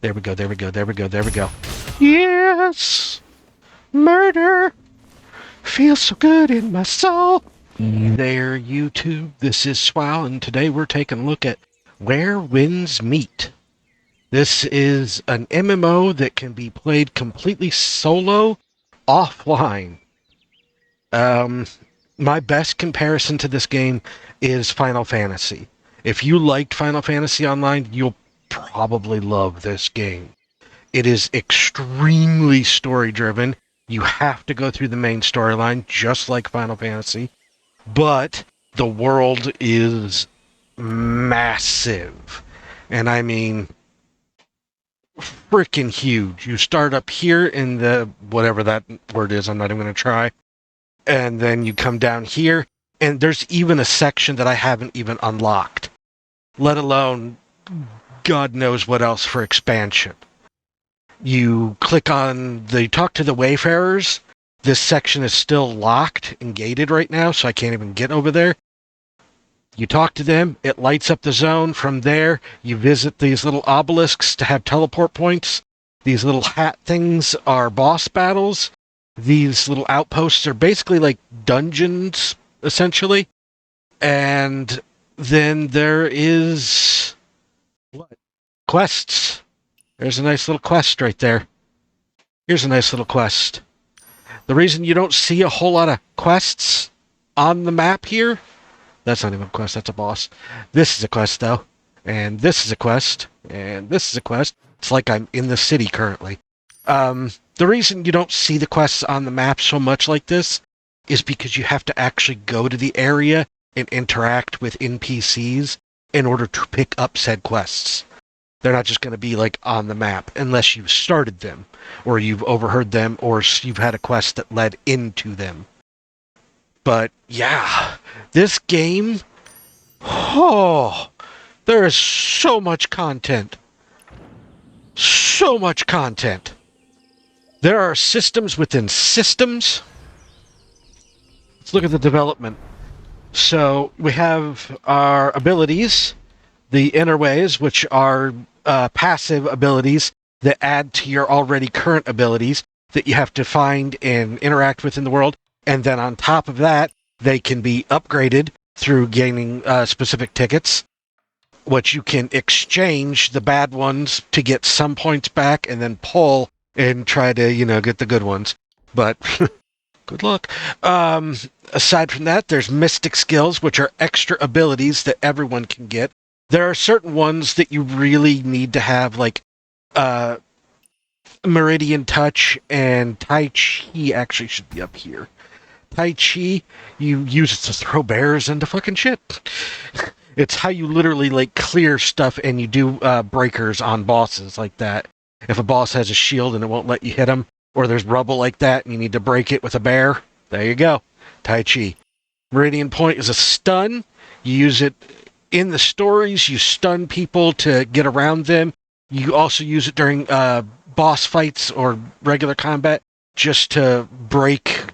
There we go, there we go, there we go, there we go. Yes! Murder! Feels so good in my soul! There, YouTube. This is SwOw, and today we're taking a look at WhereWindsMeet. This is an MMO that can be played completely solo, offline. My best comparison to this game is Final Fantasy. If you liked Final Fantasy Online, you'll probably love this game. It is extremely story-driven. You have to go through the main storyline, just like Final Fantasy. But the world is massive. And I mean, freaking huge. You start up here in the, whatever that word is, I'm not even going to try. And then you come down here, and there's even a section that I haven't even unlocked. Let alone, God knows what else for expansion. You click on the talk to the Wayfarers. This section is still locked and gated right now, so I can't even get over there. You talk to them, it lights up the zone. From there, you visit these little obelisks to have teleport points. These little hat things are boss battles. These little outposts are basically like dungeons, essentially. And then there is... what? Quests. There's a nice little quest right there. Here's a nice little quest. The reason you don't see a whole lot of quests on the map here... that's not even a quest, that's a boss. This is a quest, though. And this is a quest. And this is a quest. It's like I'm in the city currently. The reason you don't see the quests on the map so much like this is because you have to actually go to the area and interact with NPCs in order to pick up said quests. They're not just going to be like on the map unless you've started them, or you've overheard them, or you've had a quest that led into them. But yeah, this game, oh, there is so much content. So much content. There are systems within systems. Let's look at the development. So we have our abilities, the inner ways, which are passive abilities that add to your already current abilities that you have to find and interact with in the world. And then on top of that, they can be upgraded through gaining specific tickets, which you can exchange the bad ones to get some points back and then pull and try to, get the good ones. But good luck. Aside from that, there's mystic skills, which are extra abilities that everyone can get. There are certain ones that you really need to have, like Meridian Touch, and Tai Chi actually should be up here. Tai Chi, you use it to throw bears into fucking shit. It's how you literally, like, clear stuff and you do breakers on bosses like that. If a boss has a shield and it won't let you hit him, or there's rubble like that and you need to break it with a bear, there you go. Tai Chi. Meridian Point is a stun. You use it in the stories. You stun people to get around them. You also use it during boss fights or regular combat just to break,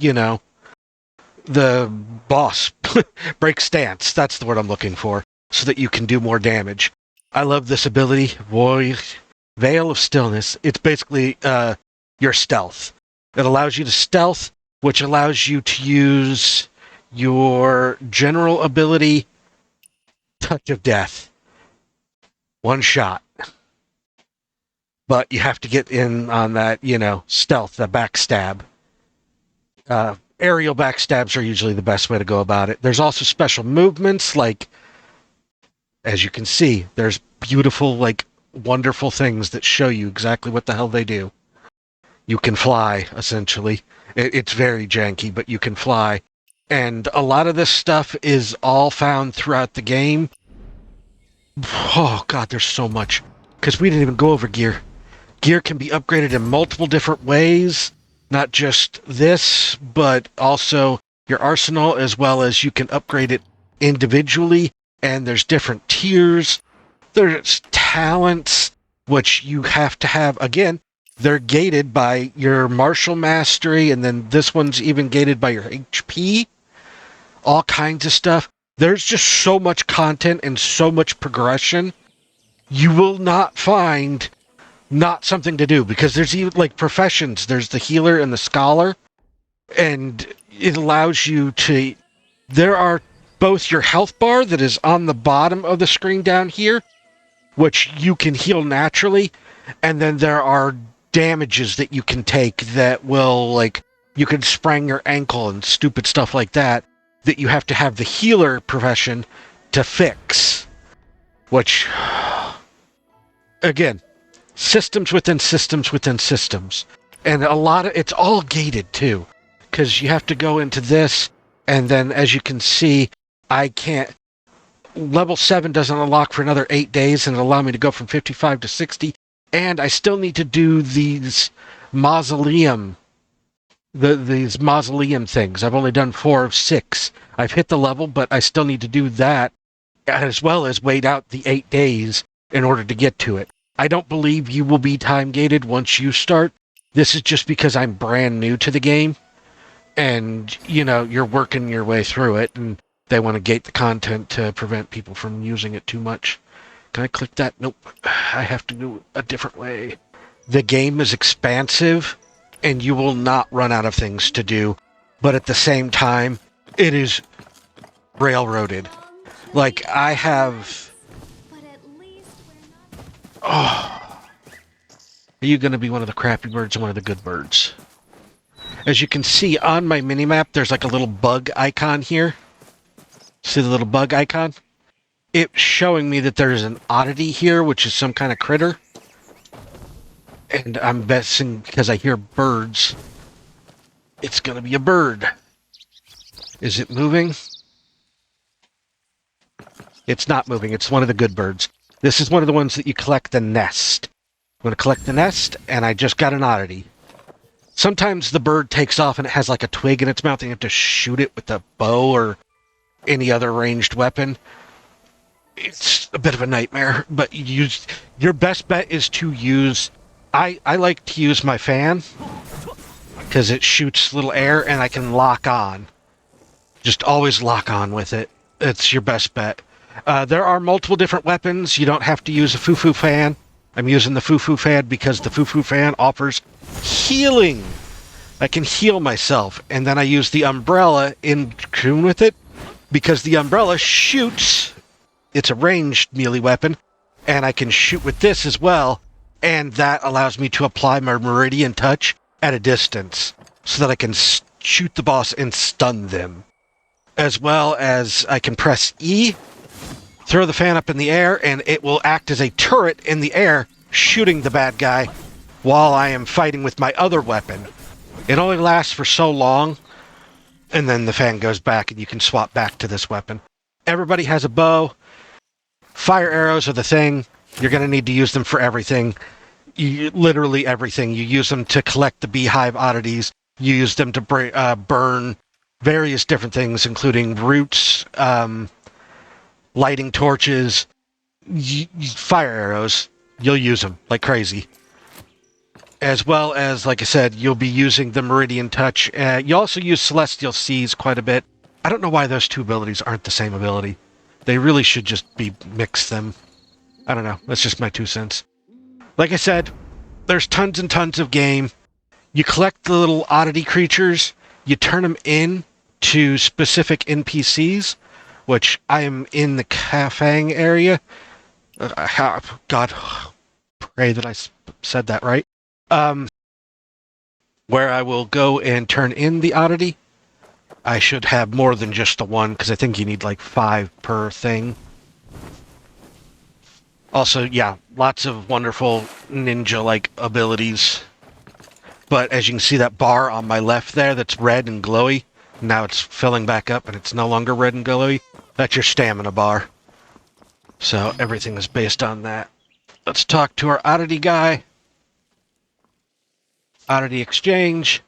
the boss. Break stance. That's the word I'm looking for. So that you can do more damage. I love this ability. Boy, Veil of Stillness. It's basically your stealth. It allows you to stealth, which allows you to use your general ability, Touch of Death. One shot. But you have to get in on that, stealth, the backstab. Aerial backstabs are usually the best way to go about it. There's also special movements, like, as you can see, there's beautiful, like, wonderful things that show you exactly what the hell they do. You can fly, essentially. It's very janky, but you can fly. And a lot of this stuff is all found throughout the game. Oh, God, there's so much. Because we didn't even go over gear. Gear can be upgraded in multiple different ways. Not just this, but also your arsenal, as well as you can upgrade it individually. And there's different tiers. There's talents, which you have to have. Again, they're gated by your martial mastery, and then this one's even gated by your HP. All kinds of stuff. There's just so much content and so much progression. You will not find not something to do, because there's even like professions. There's the healer and the scholar, and it allows you to. There are both your health bar that is on the bottom of the screen down here, which you can heal naturally, and then there are damages that you can take that will, like, you can sprain your ankle and stupid stuff like that, that you have to have the healer profession to fix. Which, again, systems within systems within systems. And a lot of it's all gated too, because you have to go into this, and then as you can see, I can't. Level 7 doesn't unlock for another 8 days, and it'll allow me to go from 55 to 60. And I still need to do these mausoleum, these mausoleum things. I've only done 4 of 6. I've hit the level, but I still need to do that, as well as wait out the 8 days in order to get to it. I don't believe you will be time gated once you start. This is just because I'm brand new to the game, and, you know, you're working your way through it, and they want to gate the content to prevent people from using it too much. Can I click that? Nope. I have to do a different way. The game is expansive, and you will not run out of things to do, but at the same time, it is railroaded. Like, I have... Oh. Are you going to be one of the crappy birds or one of the good birds? As you can see on my minimap, there's like a little bug icon here. See the little bug icon? It's showing me that there's an oddity here, which is some kind of critter. And I'm guessing, because I hear birds, it's going to be a bird. Is it moving? It's not moving. It's one of the good birds. This is one of the ones that you collect the nest. I'm going to collect the nest, and I just got an oddity. Sometimes the bird takes off and it has like a twig in its mouth, and you have to shoot it with a bow or any other ranged weapon. It's a bit of a nightmare, but your best bet is to use... I like to use my fan, because it shoots little air and I can lock on. Just always lock on with it. It's your best bet. There are multiple different weapons. You don't have to use a foo-foo fan. I'm using the foo-foo fan because the foo-foo fan offers healing. I can heal myself, and then I use the umbrella in tune with it, because the umbrella shoots. It's a ranged melee weapon, and I can shoot with this as well, and that allows me to apply my meridian touch at a distance, so that I can shoot the boss and stun them. As well as I can press E, throw the fan up in the air, and it will act as a turret in the air, shooting the bad guy while I am fighting with my other weapon. It only lasts for so long, and then the fan goes back and you can swap back to this weapon. Everybody has a bow. Fire arrows are the thing. You're going to need to use them for everything. Literally everything. You use them to collect the beehive oddities. You use them to burn various different things, including roots, lighting torches, fire arrows. You'll use them like crazy. As well as, like I said, you'll be using the Meridian Touch. You also use Celestial Seas quite a bit. I don't know why those two abilities aren't the same ability. They really should just mix them. I don't know. That's just my 2 cents. Like I said, there's tons and tons of game. You collect the little oddity creatures. You turn them in to specific NPCs, which I am in the Kafang area. God, pray that I said that right. Where I will go and turn in the oddity. I should have more than just the one, because I think you need like 5 per thing. Also, yeah, lots of wonderful ninja-like abilities. But as you can see, that bar on my left there that's red and glowy, now it's filling back up and it's no longer red and glowy. That's your stamina bar. So everything is based on that. Let's talk to our oddity guy. Oddity exchange.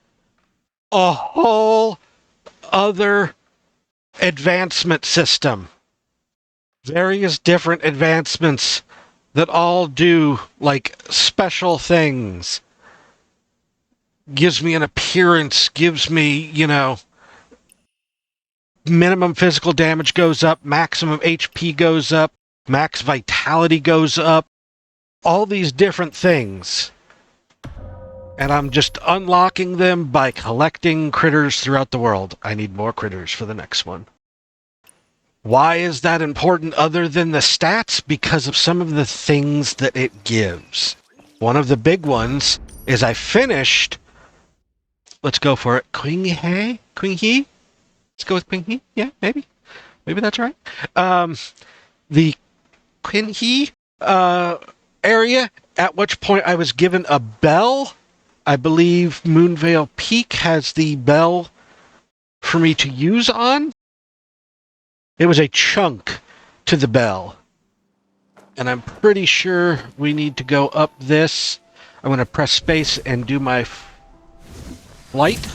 A whole other advancement system. Various different advancements that all do, like, special things. Gives me an appearance, gives me, you know, minimum physical damage goes up, maximum HP goes up, max vitality goes up. all these different things. And I'm just unlocking them by collecting critters throughout the world. I need more critters for the next one. Why is that important other than the stats? Because of some of the things that it gives. One of the big ones is I finished... Let's go for it. Qinghe? Qinghe? Let's go with Qinghe? Yeah, maybe. Maybe that's right. The Qinghe area, at which point I was given a bell. I believe Moonvale Peak has the bell for me to use on. It was a chunk to the bell. And I'm pretty sure we need to go up this. I'm going to press space and do my flight.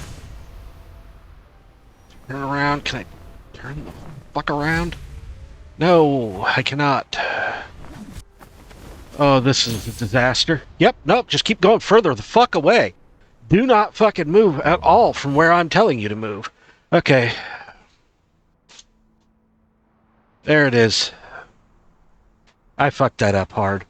Turn around. Can I turn the fuck around? No, I cannot. Oh, this is a disaster. Yep, nope, just keep going further the fuck away. Do not fucking move at all from where I'm telling you to move. Okay. There it is. I fucked that up hard.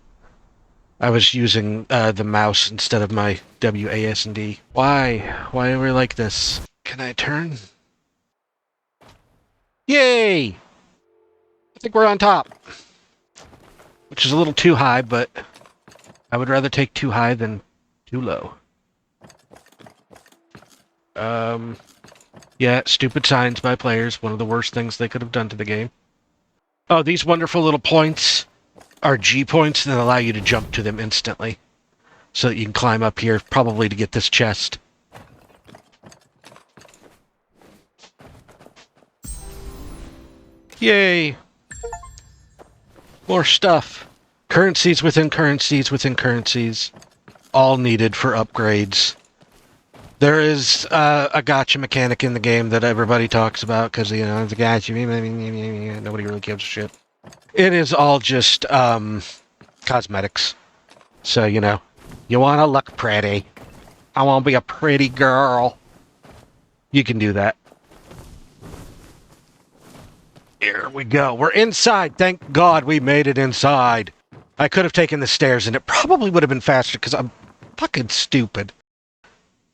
I was using the mouse instead of my WASD. Why? Why are we like this? Can I turn? Yay! I think we're on top. Which is a little too high, but I would rather take too high than too low. Yeah, stupid signs by players. One of the worst things they could have done to the game. Oh, these wonderful little points are G points that allow you to jump to them instantly. So that you can climb up here, probably to get this chest. Yay! More stuff. Currencies within currencies within currencies. All needed for upgrades. There is a gacha mechanic in the game that everybody talks about because, you know, the gacha, nobody really gives a shit. It is all just cosmetics. So, you know, you want to look pretty. I want to be a pretty girl. You can do that. Here we go. We're inside. Thank God we made it inside. I could have taken the stairs and it probably would have been faster because I'm fucking stupid.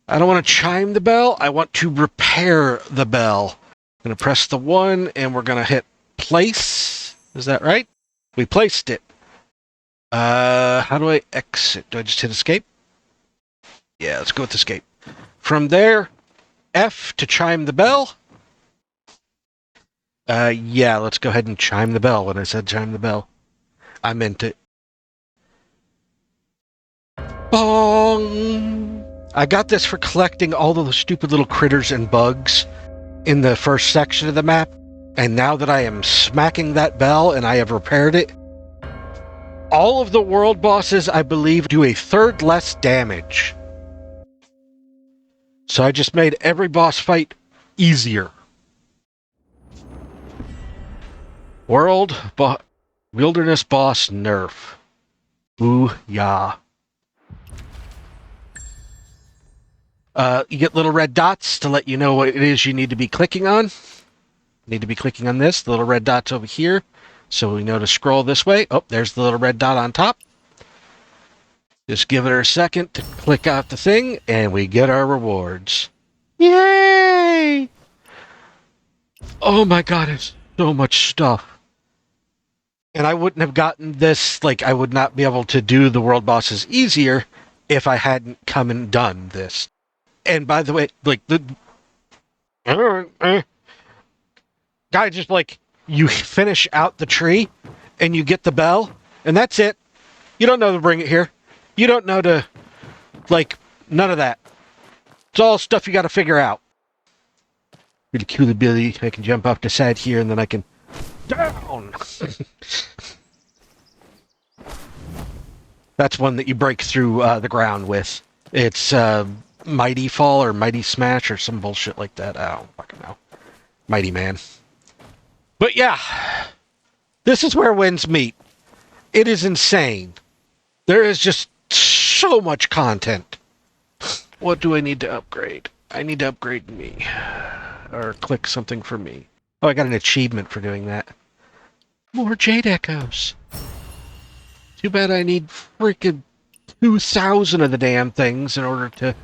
I don't want to chime the bell. I want to repair the bell. I'm going to press the 1 and we're going to hit place. Is that right? We placed it. How do I exit? Do I just hit escape? Yeah, let's go with escape. From there, F to chime the bell. Yeah, let's go ahead and chime the bell. When I said chime the bell, I meant it. Bong! I got this for collecting all of the stupid little critters and bugs in the first section of the map, and now that I am smacking that bell and I have repaired it, all of the world bosses, I believe, do a third less damage. So I just made every boss fight easier. Wilderness boss nerf. Ooh, yeah. You get little red dots to let you know what it is you need to be clicking on. You need to be clicking on this. The little red dot's over here. So we know to scroll this way. Oh, there's the little red dot on top. Just give it a second to click out the thing, and we get our rewards. Yay! Oh my god, it's so much stuff. And I wouldn't have gotten this, like, I would not be able to do the world bosses easier if I hadn't come and done this. And by the way, like, the guy just, like, you finish out the tree, and you get the bell, and that's it. You don't know to bring it here. You don't know to, like, none of that. It's all stuff you gotta figure out. Really cool ability. I can jump off the side here, and then I can... Down! That's one that you break through the ground with. It's Mighty Fall or Mighty Smash or some bullshit like that. I don't fucking know. Mighty Man. But yeah, this is where wins meet. It is insane. There is just so much content. What do I need to upgrade? I need to upgrade me. Or click something for me. Oh, I got an achievement for doing that. More Jade Echoes. Too bad I need freaking 2,000 of the damn things in order to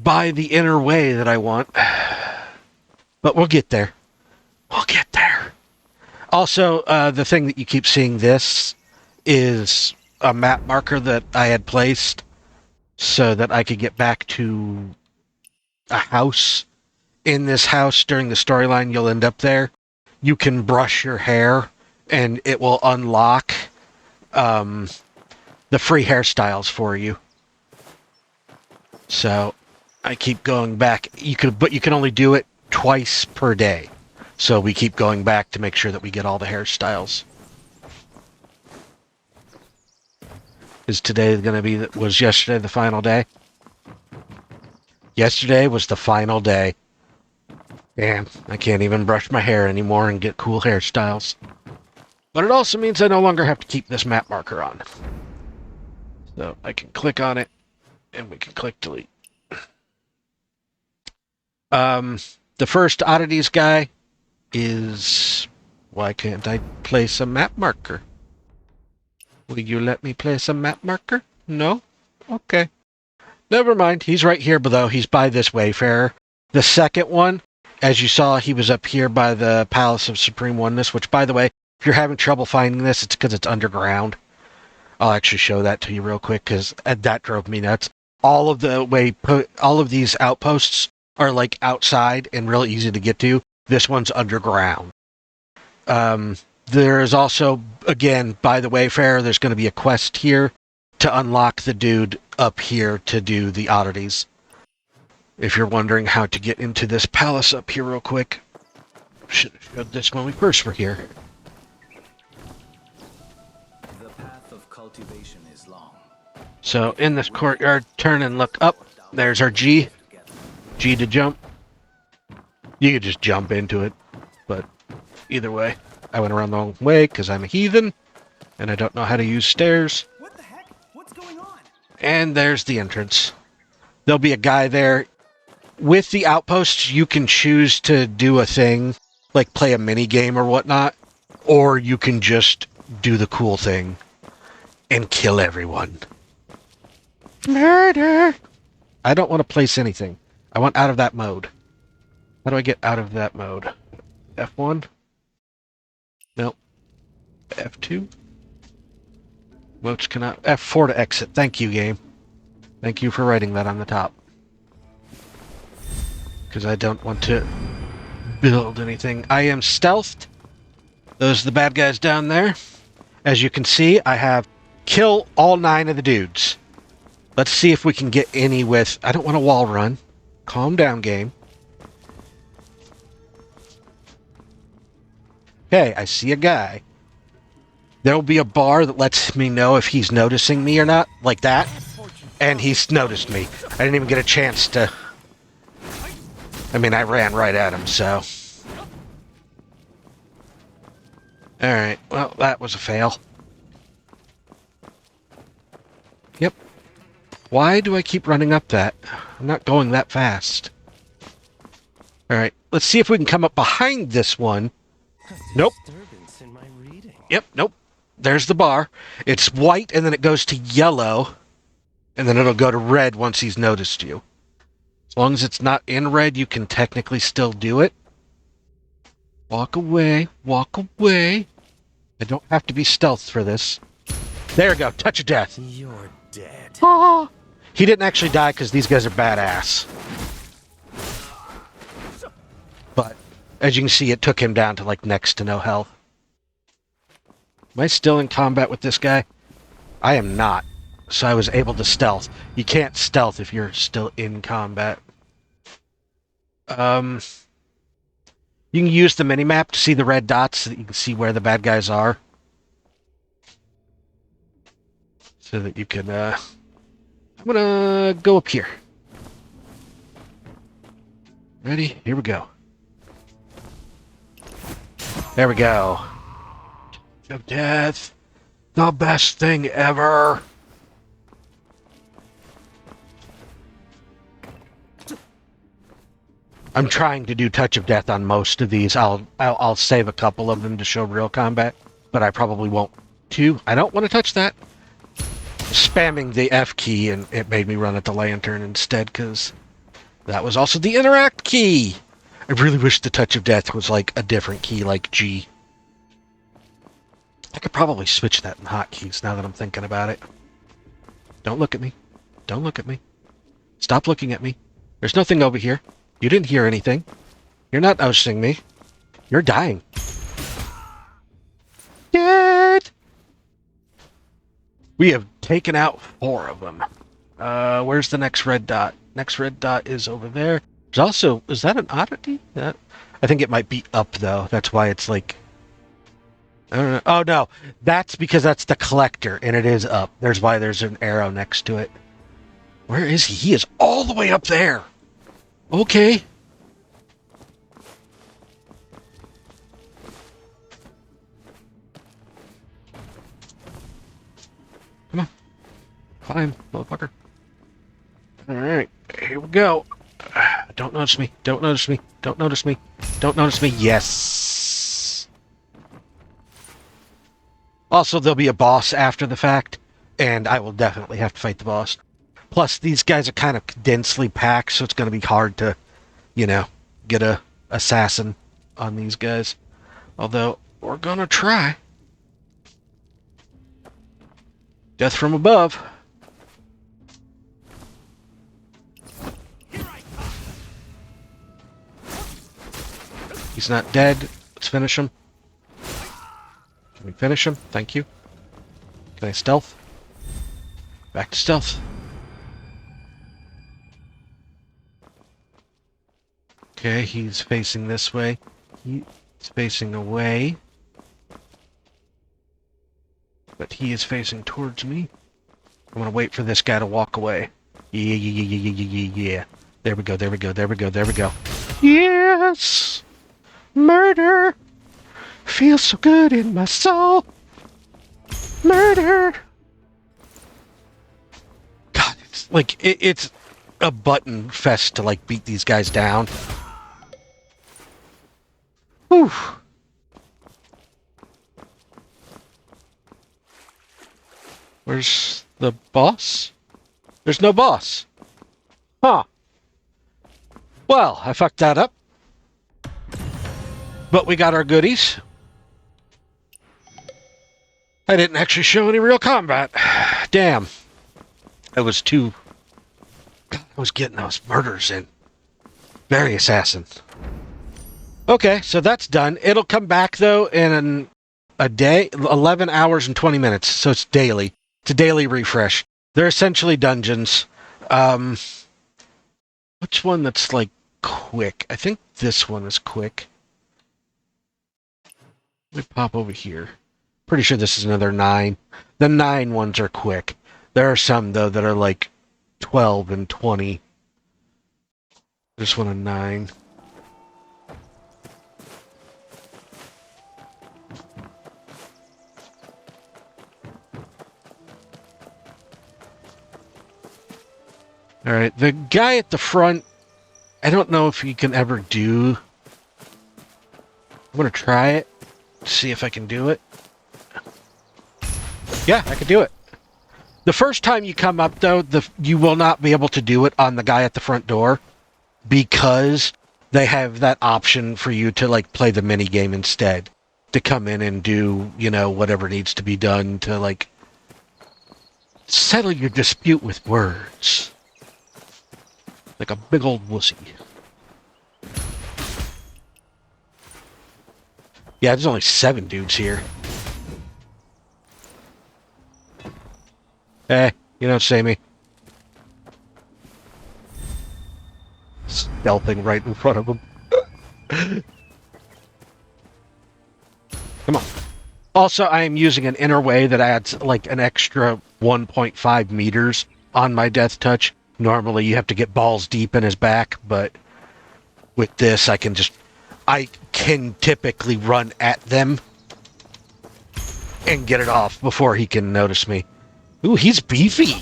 buy the inner way that I want. But we'll get there. We'll get there. Also, the thing that you keep seeing this is a map marker that I had placed so that I could get back to a house. In this house, during the storyline, you'll end up there. You can brush your hair, and it will unlock the free hairstyles for you. So I keep going back. But you can only do it twice per day. So we keep going back to make sure that we get all the hairstyles. Is today going to be? Was yesterday the final day? Yesterday was the final day. Damn, I can't even brush my hair anymore and get cool hairstyles. But it also means I no longer have to keep this map marker on. So I can click on it, and we can click delete. The first Oddities guy is... Why can't I place a map marker? Will you let me place a map marker? No? Okay. Never mind. He's right here, though. He's by this Wayfarer. The second one, as you saw, he was up here by the Palace of Supreme Oneness, which, by the way, if you're having trouble finding this, it's because it's underground. I'll actually show that to you real quick, because that drove me nuts. All of these outposts are, like, outside and real easy to get to. This one's underground. There is also, again, by the Wayfarer, there's going to be a quest here to unlock the dude up here to do the Oddities. If you're wondering how to get into this palace up here real quick, should have showed this when we first were here. The path of cultivation is long. So in this courtyard, turn and look up. There's our G. G to jump. You could just jump into it, but either way, I went around the wrong way because I'm a heathen and I don't know how to use stairs. What the heck? What's going on? And there's the entrance. There'll be a guy there. With the outposts, you can choose to do a thing, like play a mini game or whatnot, or you can just do the cool thing and kill everyone. Murder! I don't want to place anything. I want out of that mode. How do I get out of that mode? F1? Nope. F2? Which cannot... F4 to exit. Thank you, game. Thank you for writing that on the top. Because I don't want to build anything. I am stealthed. Those are the bad guys down there. As you can see, I have kill all 9 of the dudes. Let's see if we can get any with... I don't want a wall run. Calm down, game. Okay, I see a guy. There'll be a bar that lets me know if he's noticing me or not, like that. And he's noticed me. I didn't even get a chance to... I mean, I ran right at him, so... Alright, well, that was a fail. Yep. Why do I keep running up that? I'm not going that fast. Alright, let's see if we can come up behind this one. Nope. Yep, nope. There's the bar. It's white, and then it goes to yellow, and then it'll go to red once he's noticed you. As long as it's not in red, you can technically still do it. Walk away. Walk away. I don't have to be stealth for this. There we go. Touch of death. You're dead. Ah! He didn't actually die because these guys are badass. But, as you can see, it took him down to, like, next to no health. Am I still in combat with this guy? I am not. So I was able to stealth. You can't stealth if you're still in combat. You can use the minimap to see the red dots so that you can see where the bad guys are. So that you can, I'm gonna go up here. Ready? Here we go. There we go. Touch of death. The best thing ever. I'm trying to do touch of death on most of these. I'll save a couple of them to show real combat, but I probably won't to. I don't want to touch that. Spamming the F key, and it made me run at the lantern instead, because that was also the interact key. I really wish the touch of death was like a different key, like G. I could probably switch that in hotkeys now that I'm thinking about it. Don't look at me. Don't look at me. Stop looking at me. There's nothing over here. You didn't hear anything. You're not noticing me. You're dying. Dead! We have taken out 4 of them. Where's the next red dot? Next red dot is over there. There's also... Is that an oddity? I think it might be up, though. That's why it's like... I don't know. Oh, no. That's because that's the collector, and it is up. There's why there's an arrow next to it. Where is he? He is all the way up there. Okay. Come on. Climb, motherfucker. Alright, here we go. Don't notice me. Don't notice me. Don't notice me. Don't notice me. Yes. Also, there'll be a boss after the fact, and I will definitely have to fight the boss. Plus, these guys are kind of densely packed, so it's going to be hard to, you know, get a assassin on these guys. Although, we're going to try. Death from above. He's not dead. Let's finish him. Can we finish him? Thank you. Can I stealth? Back to stealth. Okay, he's facing this way. He's facing away. But he is facing towards me. I'm gonna wait for this guy to walk away. Yeah. There we go, there we go, there we go, there we go. Yes! Murder! Feels so good in my soul! Murder! God, it's like, it's a button fest to, like, beat these guys down. Whew. Where's the boss? There's no boss. Huh. Well, I fucked that up. But we got our goodies. I didn't actually show any real combat. Damn. I was too... I was getting those murders in. Very assassin. Okay, so that's done. It'll come back, though, in a day. 11 hours and 20 minutes, so it's daily. It's a daily refresh. They're essentially dungeons. Which one that's, like, quick? I think this one is quick. Let me pop over here. Pretty sure this is another 9. The 9 ones are quick. There are some, though, that are, like, 12 and 20. This one a 9. Alright, the guy at the front, I don't know if you can ever do... I'm gonna try it, see if I can do it. Yeah, I can do it. The first time you come up, though, you will not be able to do it on the guy at the front door, because they have that option for you to, like, play the minigame instead. To come in and do, you know, whatever needs to be done to, like, settle your dispute with words. Like a big old wussy. Yeah, there's only 7 dudes here. Hey, you don't say me. Stealthing right in front of him. Come on. Also, I am using an inner way that adds like an extra 1.5 meters on my death touch. Normally, you have to get balls deep in his back, but with this, I can typically run at them and get it off before he can notice me. Ooh, he's beefy.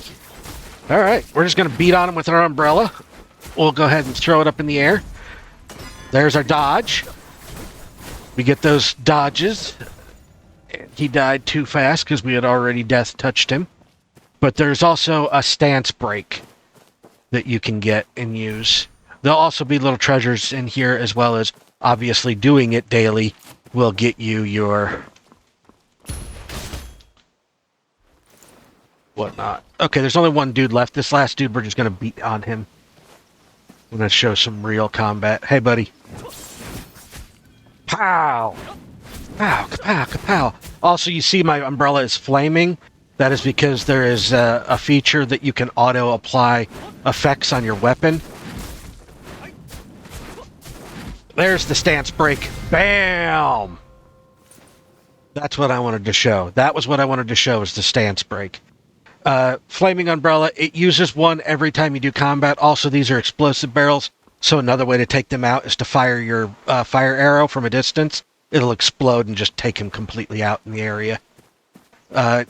All right, we're just going to beat on him with our umbrella. We'll go ahead and throw it up in the air. There's our dodge. We get those dodges. He died too fast because we had already death touched him. But there's also a stance break that you can get and use. There'll also be little treasures in here, as well as obviously doing it daily will get you your whatnot. Okay, there's only one dude left. This last dude, we're just going to beat on him. I'm going to show some real combat. Hey, buddy. Pow! Pow, kapow, kapow. Also, you see my umbrella is flaming. That is because there is a feature that you can auto-apply effects on your weapon. There's the stance break. Bam! That's what I wanted to show. That was what I wanted to show, is the stance break. Flaming umbrella, it uses one every time you do combat. Also, these are explosive barrels, so another way to take them out is to fire your fire arrow from a distance. It'll explode and just take him completely out in the area.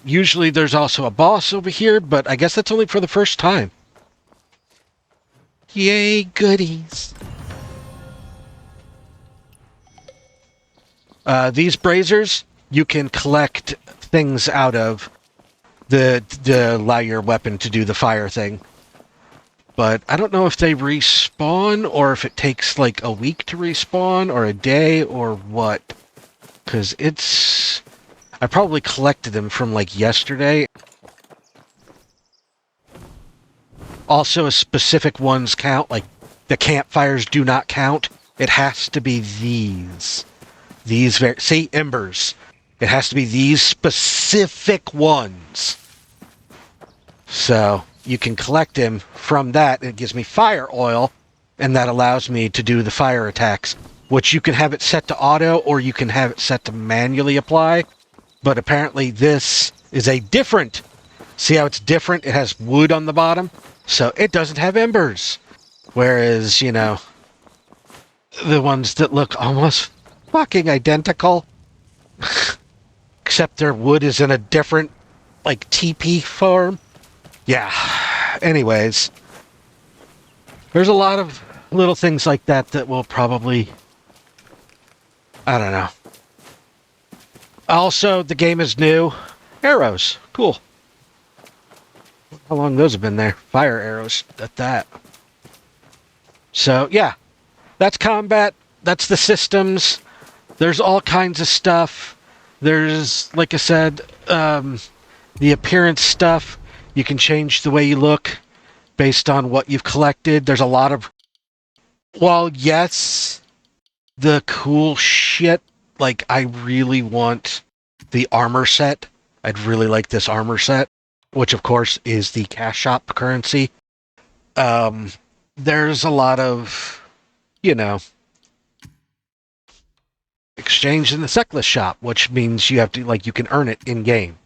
Usually there's also a boss over here, but I guess that's only for the first time. Yay, goodies. These braziers, you can collect things out of to allow your weapon to do the fire thing. But I don't know if they respawn, or if it takes like a week to respawn, or a day, or what. Because I probably collected them from like yesterday. Also, specific ones count, like the campfires do not count. It has to be these. See, embers. It has to be these specific ones. So, you can collect them from that, and it gives me fire oil, and that allows me to do the fire attacks, which you can have it set to auto, or you can have it set to manually apply. But apparently this is a different... See how it's different? It has wood on the bottom, so it doesn't have embers. Whereas, you know, the ones that look almost fucking identical, except their wood is in a different, like, TP form. Yeah. Anyways, there's a lot of little things like that that will probably... I don't know. Also, the game is new. Arrows. Cool. How long those have been there? Fire arrows at that. So, yeah. That's combat. That's the systems. There's all kinds of stuff. There's, like I said, the appearance stuff. You can change the way you look based on what you've collected. There's a lot of... Well, yes, the cool shit, like, I really want the armor set. I'd really like this armor set, which, of course, is the cash shop currency. There's a lot of, you know, exchange in the Seckless shop, which means you have to, like, you can earn it in-game.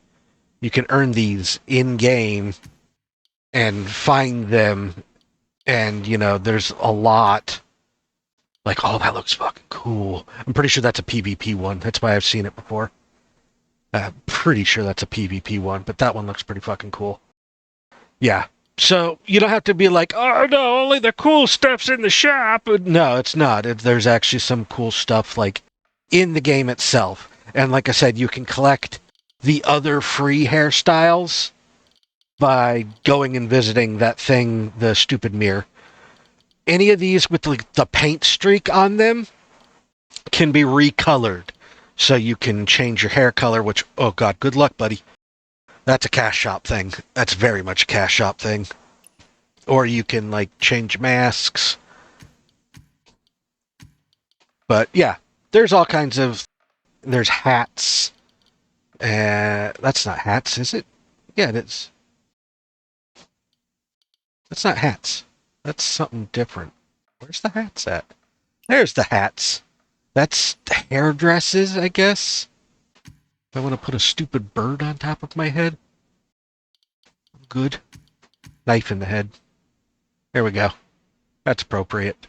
You can earn these in-game and find them, and, you know, there's a lot. Like, oh, that looks fucking cool. I'm pretty sure that's a PvP one. That's why I've seen it before. Pretty sure that's a PvP one, but that one looks pretty fucking cool. Yeah. So, you don't have to be like, oh, no, only the cool stuff's in the shop. No, it's not. There's actually some cool stuff, like, in the game itself. And like I said, you can collect the other free hairstyles by going and visiting that thing, the stupid mirror. Any of these with the paint streak on them can be recolored. So you can change your hair color, which, oh god, good luck, buddy. That's a cash shop thing. That's very much a cash shop thing. Or you can, like, change masks. But, yeah, there's all kinds of... There's hats. That's not hats, is it? Yeah, it is. That's not hats. That's something different. Where's the hats at? There's the hats. That's hairdresses, I guess. If I want to put a stupid bird on top of my head. Good. Knife in the head. There we go. That's appropriate.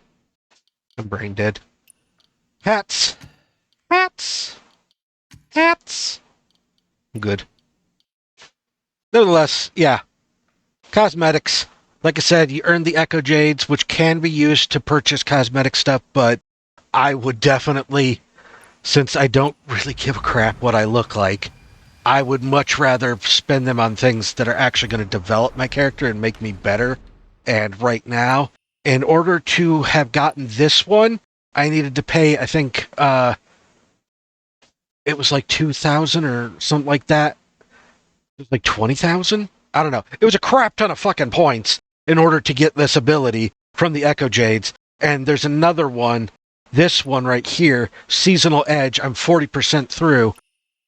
I'm brain dead. Hats. Hats. Hats. Good. Nevertheless, yeah. Cosmetics. Like I said, you earn the Echo Jades, which can be used to purchase cosmetic stuff, but I would definitely since I don't really give a crap what I look like, I would much rather spend them on things that are actually going to develop my character and make me better. And right now, in order to have gotten this one, I needed to pay, I think, it was like 2,000 or something like that. It was like 20,000? I don't know. It was a crap ton of fucking points in order to get this ability from the Echo Jades. And there's another one, this one right here, Seasonal Edge. I'm 40% through,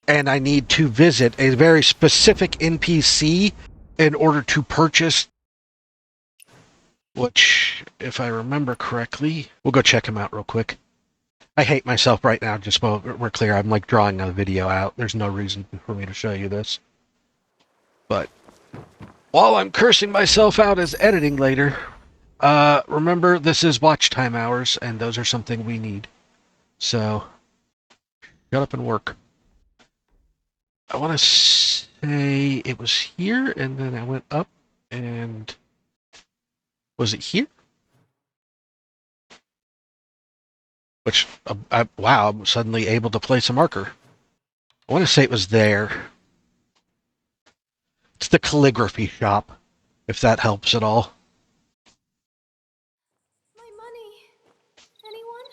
and I need to visit a very specific NPC in order to purchase, which, if I remember correctly, we'll go check him out real quick. I hate myself right now, just so we're clear. I'm like drawing a video out. There's no reason for me to show you this. But while I'm cursing myself out as editing later, remember this is watch time hours, and those are something we need. So, shut up and work. I want to say it was here, and then I went up, and was it here? Which, wow, I'm suddenly able to place a marker. I want to say it was there. It's the calligraphy shop, if that helps at all. My money. Anyone?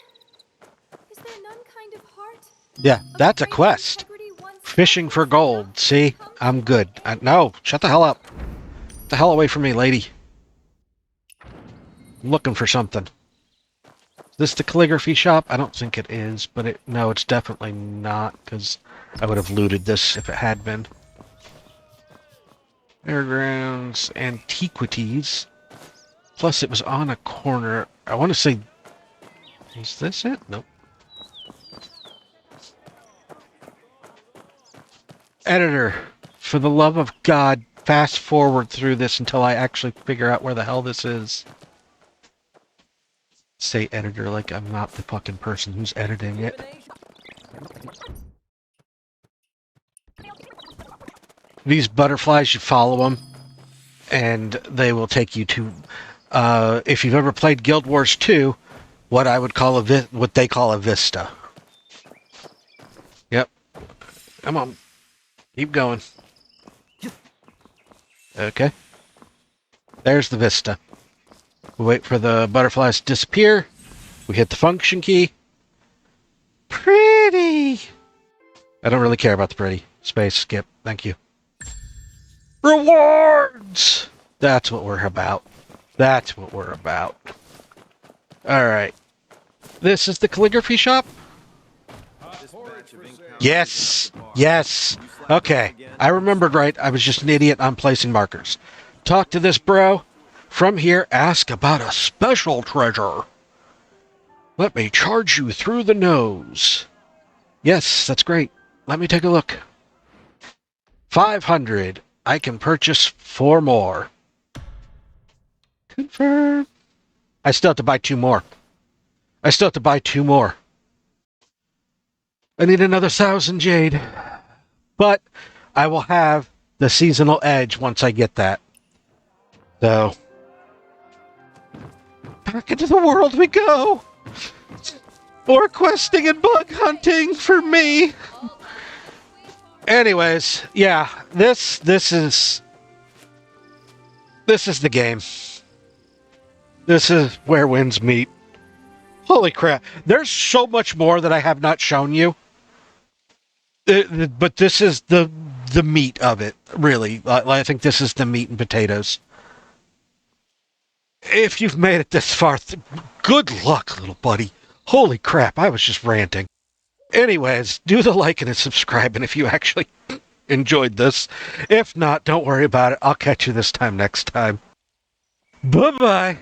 Is there none kind of heart? Yeah, that's a quest. Fishing for gold. See? I'm good. No, shut the hell up. Get the hell away from me, lady. I'm looking for something. Is this the calligraphy shop? I don't think it is, but no, it's definitely not, because I would have looted this if it had been. Fairgrounds, Antiquities. Plus, it was on a corner. I want to say... Is this it? Nope. Editor, for the love of God, fast forward through this until I actually figure out where the hell this is. Say editor like I'm not the fucking person who's editing it. These butterflies, you follow them, and they will take you to, if you've ever played Guild Wars 2, what I would call what they call a vista. Yep. Come on. Keep going. Okay. There's the vista. We wait for the butterflies to disappear. We hit the function key. Pretty! I don't really care about the pretty. Space, skip. Thank you. Rewards! That's what we're about. That's what we're about. Alright. This is the calligraphy shop? Yes! Yes! Okay. I remembered right. I was just an idiot on placing markers. Talk to this bro. From here, ask about a special treasure. Let me charge you through the nose. Yes, that's great. Let me take a look. 500. I can purchase 4 more. Confirm. I still have to buy 2 more. I need another 1,000 jade. But I will have the seasonal edge once I get that. So, back into the world we go. More questing and bug hunting for me. Anyways, yeah, this is the game. This is WhereWindsMeet. Holy crap. There's so much more that I have not shown you. But this is the meat of it, really. I think this is the meat and potatoes. If you've made it this far, good luck, little buddy. Holy crap, I was just ranting. Anyways, do the liking and subscribing if you actually enjoyed this. If not, don't worry about it. I'll catch you this time next time. Bye-bye.